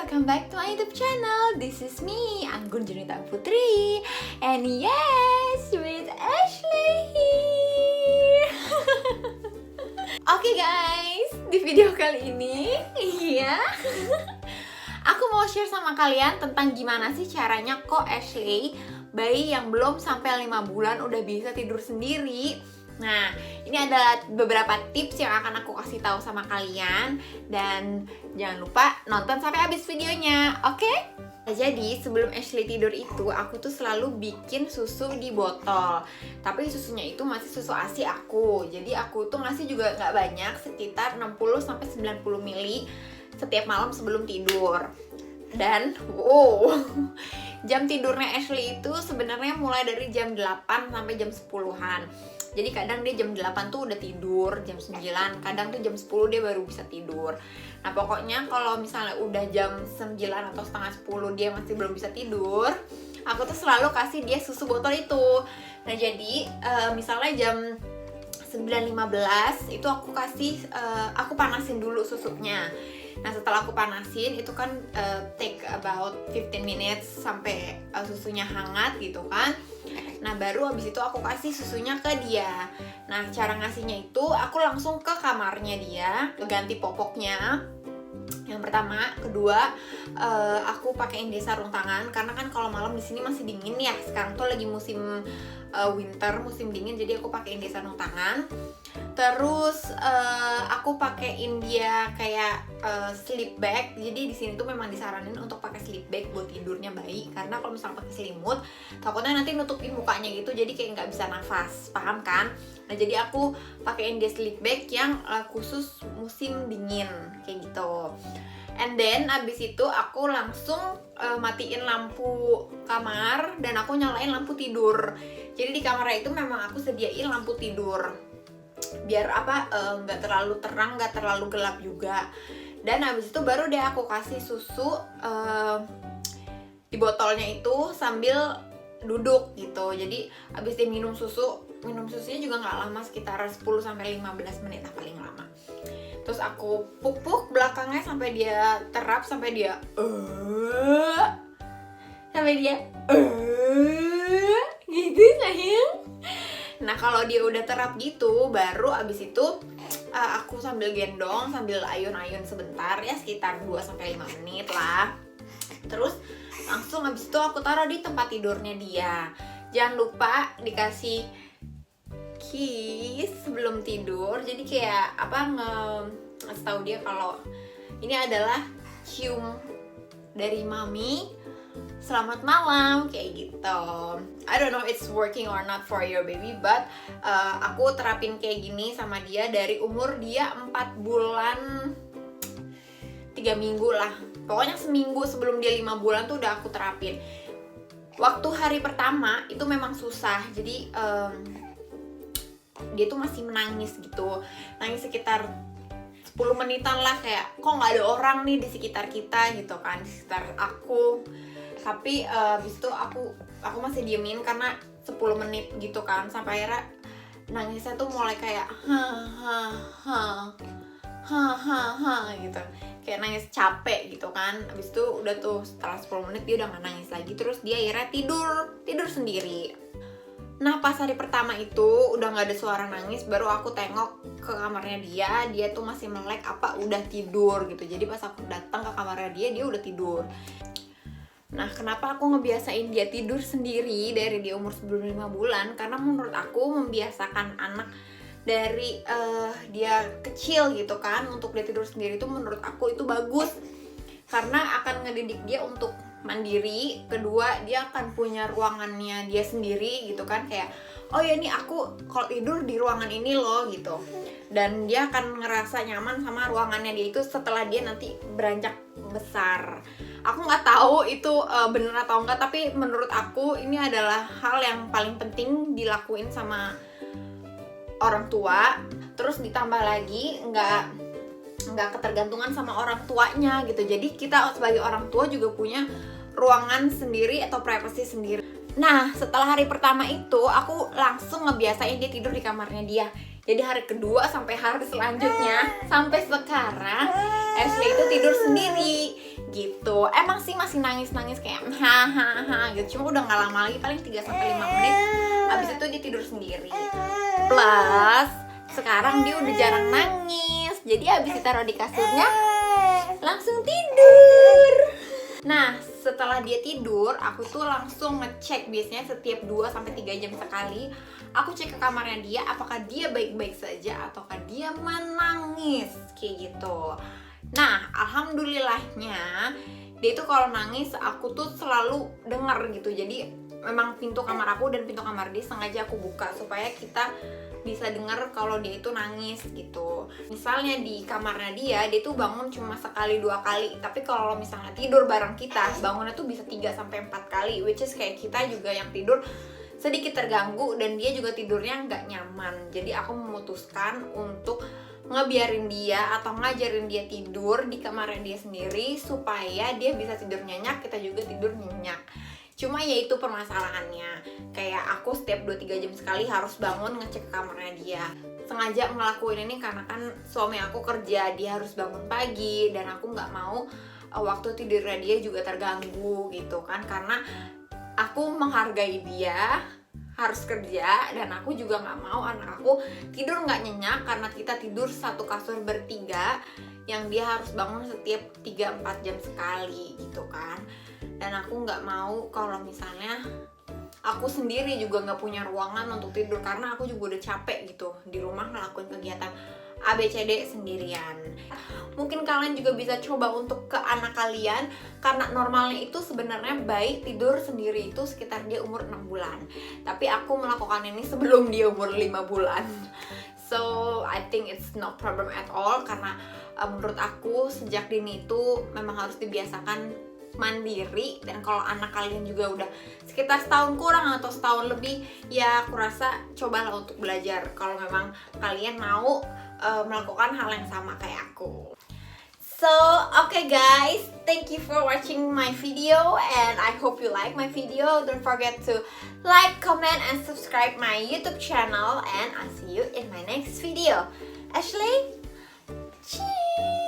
welcome back to my YouTube channel. This is me, Anggun Junita Putri. And yes, with Ashley here. Oke guys, di video kali ini aku mau share sama kalian tentang gimana sih caranya kok Ashley, bayi yang belum sampai 5 bulan udah bisa tidur sendiri. Nah, ini adalah beberapa tips yang akan aku kasih tahu sama kalian. Dan jangan lupa nonton sampai habis videonya, oke? Jadi sebelum Ashley tidur itu, aku tuh selalu bikin susu di botol. Tapi susunya itu masih susu ASI aku. Jadi aku tuh ngasih juga nggak banyak, sekitar 60-90 ml setiap malam sebelum tidur. Dan jam tidurnya Ashley itu sebenarnya mulai dari jam 8 sampai jam 10-an. Jadi kadang dia jam 8 tuh udah tidur, jam 9, kadang tuh jam 10 dia baru bisa tidur. Nah pokoknya kalau misalnya udah jam 9 atau setengah 10 dia masih belum bisa tidur, aku tuh selalu kasih dia susu botol itu. Nah jadi misalnya jam 9.15 itu aku kasih, aku panasin dulu susunya. Nah setelah aku panasin itu kan take about 15 minutes sampai susunya hangat gitu kan. Nah baru abis itu aku kasih susunya ke dia. Nah cara ngasihnya itu aku langsung ke kamarnya dia, ganti popoknya. Yang pertama, kedua aku pakein dia sarung tangan karena kan kalau malam di sini masih dingin ya. Sekarang tuh lagi musim winter, musim dingin, jadi aku pakein dia sarung tangan. Terus aku pakein dia kayak sleep bag. Jadi di sini tuh memang disaranin untuk pakai sleep bag buat tidurnya bayi, karena kalau misalnya pakai selimut takutnya nanti nutupin mukanya gitu, jadi kayak nggak bisa nafas, paham kan? Nah jadi aku pakein dia sleep bag yang khusus musim dingin kayak gitu. And then abis itu aku langsung matiin lampu kamar dan aku nyalain lampu tidur. Jadi di kamarnya itu memang aku sediain lampu tidur biar nggak terlalu terang, nggak terlalu gelap juga. Dan abis itu baru deh aku kasih susu di botolnya itu sambil duduk gitu. Jadi abis dia minum susunya juga nggak lama, sekitar 10-15 menit lah paling lama. Terus aku puk-puk belakangnya sampai dia terap, sampai dia gitu sayang. Nah kalau dia udah terap gitu, baru abis itu aku sambil gendong, sambil ayun-ayun sebentar ya, sekitar 2-5 menit lah. Terus langsung abis itu aku taruh di tempat tidurnya dia. Jangan lupa dikasih kiss sebelum tidur. Jadi kayak ngasih tahu dia kalau ini adalah cium dari mami, selamat malam, kayak gitu. I don't know it's working or not for your baby, but aku terapin kayak gini sama dia dari umur dia 4 bulan 3 minggu lah. Pokoknya seminggu sebelum dia 5 bulan tuh udah aku terapin. Waktu hari pertama itu memang susah, jadi dia tuh masih menangis gitu, nangis sekitar 10 menitan lah, kayak kok nggak ada orang nih di sekitar kita gitu kan, di sekitar aku. Tapi abis itu aku masih diemin karena 10 menit gitu kan, sampai akhirnya nangisnya tuh mulai kayak gitu, kayak nangis capek gitu kan. Abis itu udah tuh setelah 10 menit dia udah gak nangis lagi. Terus dia akhirnya tidur sendiri. Nah pas hari pertama itu udah gak ada suara nangis, baru aku tengok ke kamarnya dia tuh masih melek apa udah tidur gitu. Jadi pas aku datang ke kamarnya dia udah tidur. Nah kenapa aku ngebiasain dia tidur sendiri dari dia umur sebelum 5 bulan? Karena menurut aku membiasakan anak dari dia kecil gitu kan untuk dia tidur sendiri itu menurut aku itu bagus, karena akan ngedidik dia untuk mandiri. Kedua, dia akan punya ruangannya dia sendiri gitu kan, kayak oh ya nih aku kalau tidur di ruangan ini loh gitu. Dan dia akan ngerasa nyaman sama ruangannya dia itu setelah dia nanti beranjak besar. Aku nggak tahu itu bener atau enggak, tapi menurut aku ini adalah hal yang paling penting dilakuin sama orang tua. Terus ditambah lagi nggak ketergantungan sama orang tuanya gitu. Jadi kita sebagai orang tua juga punya ruangan sendiri atau privacy sendiri. Nah setelah hari pertama itu aku langsung ngebiasain dia tidur di kamarnya dia. Jadi hari kedua sampai hari selanjutnya sampai sekarang Ashley itu tidur sendiri. gitu. Emang sih masih nangis-nangis kayak hahaha gitu, cuma udah gak lama lagi, paling 3-5 menit abis itu dia tidur sendiri. Plus sekarang dia udah jarang nangis, jadi abis ditaruh di kasurnya langsung tidur. Nah setelah dia tidur, aku tuh langsung ngecek, biasanya setiap 2-3 jam sekali aku cek ke kamarnya dia, apakah dia baik-baik saja ataukah dia menangis kayak gitu. Nah alhamdulillahnya dia tuh kalau nangis aku tuh selalu dengar gitu. Jadi memang pintu kamar aku dan pintu kamar dia sengaja aku buka supaya kita bisa dengar kalau dia itu nangis gitu. Misalnya di kamarnya dia tuh bangun cuma 1-2 kali, tapi kalau misalnya tidur bareng kita bangunnya tuh bisa 3-4 kali, which is kayak kita juga yang tidur sedikit terganggu dan dia juga tidurnya nggak nyaman. Jadi aku memutuskan untuk ngebiarin dia atau ngajarin dia tidur di kamarnya dia sendiri supaya dia bisa tidur nyenyak, kita juga tidur nyenyak. Cuma ya itu permasalahannya, kayak aku setiap 2-3 jam sekali harus bangun ngecek ke kamarnya dia. Sengaja ngelakuin ini karena kan suami aku kerja, dia harus bangun pagi dan aku nggak mau waktu tidurnya dia juga terganggu gitu kan, karena aku menghargai dia harus kerja dan aku juga nggak mau anak aku tidur nggak nyenyak karena kita tidur satu kasur bertiga yang dia harus bangun setiap 3-4 jam sekali gitu kan. Dan aku nggak mau kalau misalnya aku sendiri juga nggak punya ruangan untuk tidur karena aku juga udah capek gitu di rumah ngelakuin kegiatan ABCD sendirian. Mungkin kalian juga bisa coba untuk ke anak kalian, karena normalnya itu sebenarnya baik tidur sendiri itu sekitar dia umur 6 bulan. Tapi aku melakukan ini sebelum dia umur 5 bulan. So I think it's no problem at all, karena menurut aku sejak dini itu memang harus dibiasakan mandiri. Dan kalau anak kalian juga udah sekitar setahun kurang atau setahun lebih, ya aku rasa cobalah untuk belajar kalau memang kalian mau melakukan hal yang sama kayak aku. So, okay guys, thank you for watching my video and I hope you like my video. Don't forget to like, comment, and subscribe my YouTube channel and I'll see you in my next video. Ashley, cheers!